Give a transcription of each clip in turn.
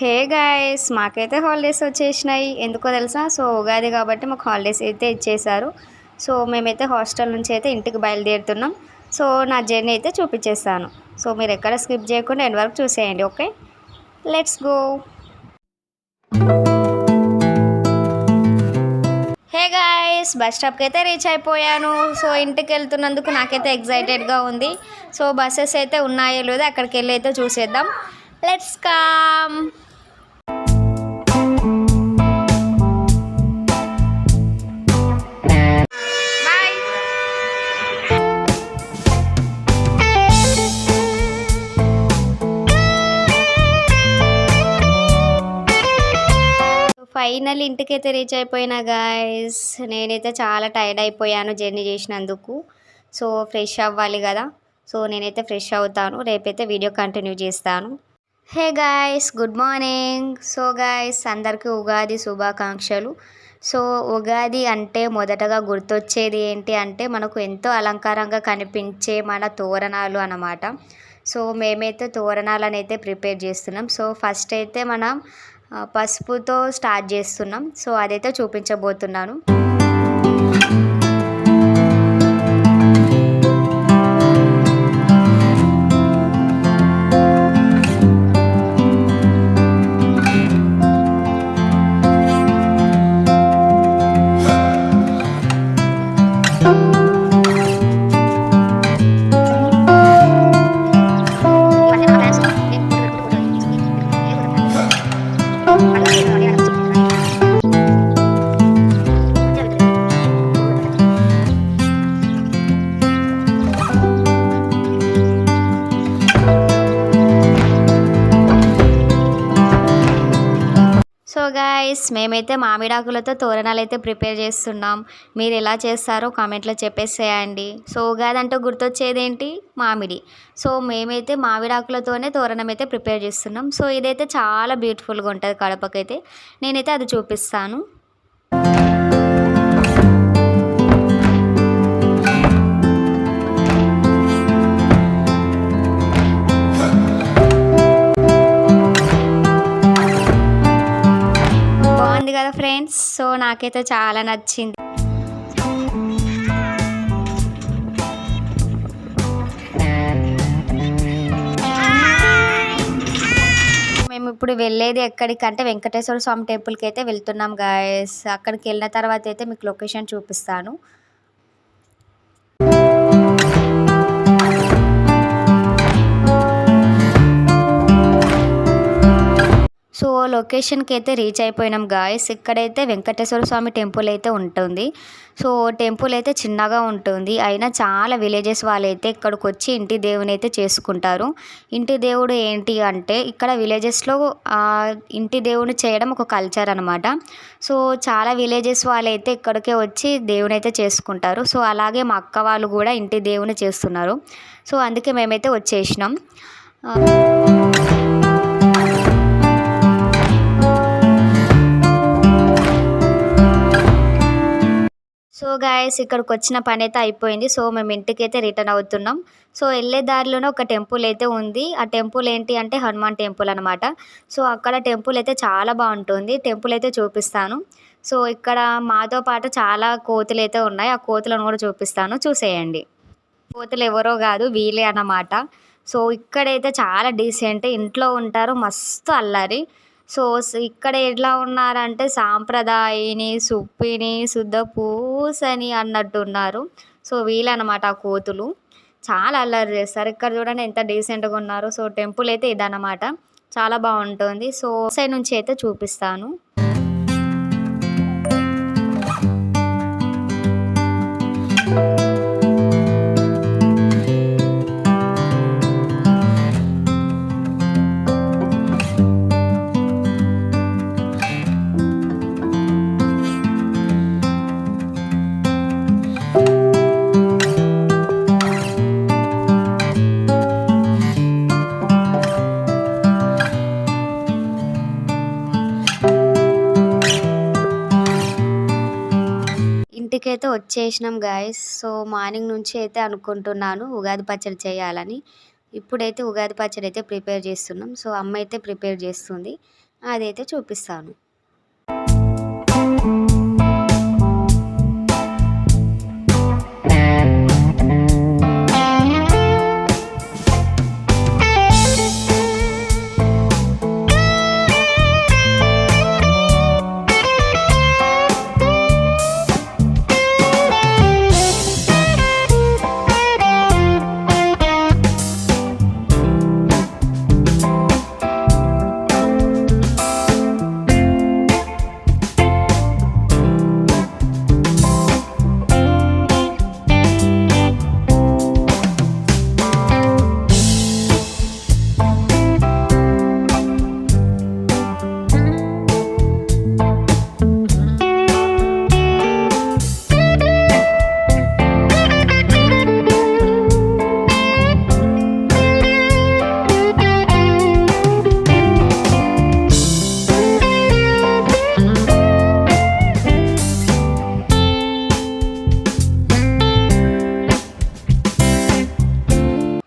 Hey guys, మాకైతే holidays వచ్చేసినాయి. ఎందుకో తెలుసా? సో ఉగాది కాబట్టి మాకు హాలిడేస్ అయితే ఇచ్చేశారు. సో మేమైతే హాస్టల్ నుంచి అయితే ఇంటికి బయలుదేరుతున్నాం. సో నా జర్నీ అయితే చూపించేస్తాను. సో మీరు ఎక్కడ స్కిప్ చేయకుండా ఎండ్ వరకు చూసేయండి. Okay, let's go. Hey guys, bus స్టాప్కి అయితే రీచ్ అయిపోయాను. సో ఇంటికి వెళ్తున్నందుకు నాకైతే ఎగ్జైటెడ్గా ఉంది. సో బస్సెస్ అయితే ఉన్నాయో లేదో అక్కడికి వెళ్ళి అయితే చూసేద్దాం. Let's come. ఫైనల్ ఇంటికైతే రీచ్ అయిపోయినా గాయస్. నేనైతే చాలా టైర్డ్ అయిపోయాను జర్నీ చేసినందుకు. సో ఫ్రెష్ అవ్వాలి కదా. సో నేనైతే ఫ్రెష్ అవుతాను, రేపైతే వీడియో కంటిన్యూ చేస్తాను. Hey guys, good morning. So guys, అందరికీ ఉగాది శుభాకాంక్షలు. సో ఉగాది అంటే మొదటగా గుర్తొచ్చేది ఏంటి అంటే మనకు ఎంతో అలంకారంగా కనిపించే మన తోరణాలు అన్నమాట. సో మేమైతే తోరణాలను అయితే ప్రిపేర్ చేస్తున్నాం. సో ఫస్ట్ అయితే మనం పసుపుతో స్టార్ట్ చేస్తున్నాం. సో అదైతే చూపించబోతున్నాను. సో గాయస్, మేమైతే మామిడాకులతో తోరణాలు అయితే ప్రిపేర్ చేస్తున్నాం. మీరు ఎలా చేస్తారో కామెంట్లో చెప్పేసేయండి. సో ఉగాది అంటే గుర్తొచ్చేది ఏంటి? మామిడి. సో మేమైతే మామిడాకులతోనే తోరణం అయితే ప్రిపేర్ చేస్తున్నాం. సో ఇదైతే చాలా బ్యూటిఫుల్గా ఉంటుంది కడపకైతే. నేనైతే అది చూపిస్తాను. కదా ఫ్రెండ్స్, సో నాకైతే చాలా నచ్చింది. మేము ఇప్పుడు వెళ్ళేది ఎక్కడికంటే వెంకటేశ్వర స్వామి టెంపుల్కి అయితే వెళ్తున్నాం గాయస్. అక్కడికి వెళ్ళిన తర్వాత అయితే మీకు లొకేషన్ చూపిస్తాను. సో లొకేషన్కి అయితే రీచ్ అయిపోయినాం గాయస్. ఇక్కడైతే వెంకటేశ్వర స్వామి టెంపుల్ అయితే ఉంటుంది. సో టెంపుల్ అయితే చిన్నగా ఉంటుంది, అయినా చాలా విలేజెస్ వాళ్ళైతే ఇక్కడికి వచ్చి ఇంటి దేవుని అయితే చేసుకుంటారు. ఇంటి దేవుడు ఏంటి అంటే ఇక్కడ విలేజెస్లో ఇంటి దేవుని చేయడం ఒక కల్చర్ అనమాట. సో చాలా విలేజెస్ వాళ్ళైతే ఇక్కడికే వచ్చి దేవుని అయితే చేసుకుంటారు. సో అలాగే మా అక్క వాళ్ళు కూడా ఇంటి దేవుని చేస్తున్నారు. సో అందుకే మేమైతే వచ్చేసినాం. సో గాయస్, ఇక్కడికి వచ్చిన పని అయితే అయిపోయింది. సో మేము ఇంటికి అయితే రిటర్న్ అవుతున్నాం. సో వెళ్ళే దారిలోనే ఒక టెంపుల్ అయితే ఉంది. ఆ టెంపుల్ ఏంటి అంటే హనుమాన్ టెంపుల్ అనమాట. సో అక్కడ టెంపుల్ అయితే చాలా బాగుంటుంది. టెంపుల్ అయితే చూపిస్తాను. సో ఇక్కడ మాతో పాటు చాలా కోతులు అయితే ఉన్నాయి. ఆ కోతులను కూడా చూపిస్తాను, చూసేయండి. కోతులు ఎవరో కాదు, వీలే అన్నమాట. సో ఇక్కడైతే చాలా డీసెంట్, ఇంట్లో ఉంటారు, మస్తు అల్లరి. సో ఇక్కడ ఎట్లా ఉన్నారంటే సాంప్రదాయని, సుప్పిని, శుద్ధ పూసని అన్నట్టు ఉన్నారు. సో వీళ్ళనమాట ఆ కోతులు, చాలా అల్లరి చేస్తారు. ఇక్కడ చూడండి ఎంత డీసెంట్గా ఉన్నారు. సో టెంపుల్ అయితే ఇదన్నమాట, చాలా బాగుంటుంది. సో సైడ్ నుంచి అయితే చూపిస్తాను. ఇంటికైతే వచ్చేసినాం గాయస్. సో మార్నింగ్ నుంచి అయితే అనుకుంటున్నాను ఉగాది పచ్చడి చేయాలని. ఇప్పుడైతే ఉగాది పచ్చడి అయితే ప్రిపేర్ చేస్తున్నాం. సో అమ్మ అయితే ప్రిపేర్ చేస్తుంది. అదైతే చూపిస్తాను.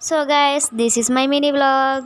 So guys, this is my mini vlog.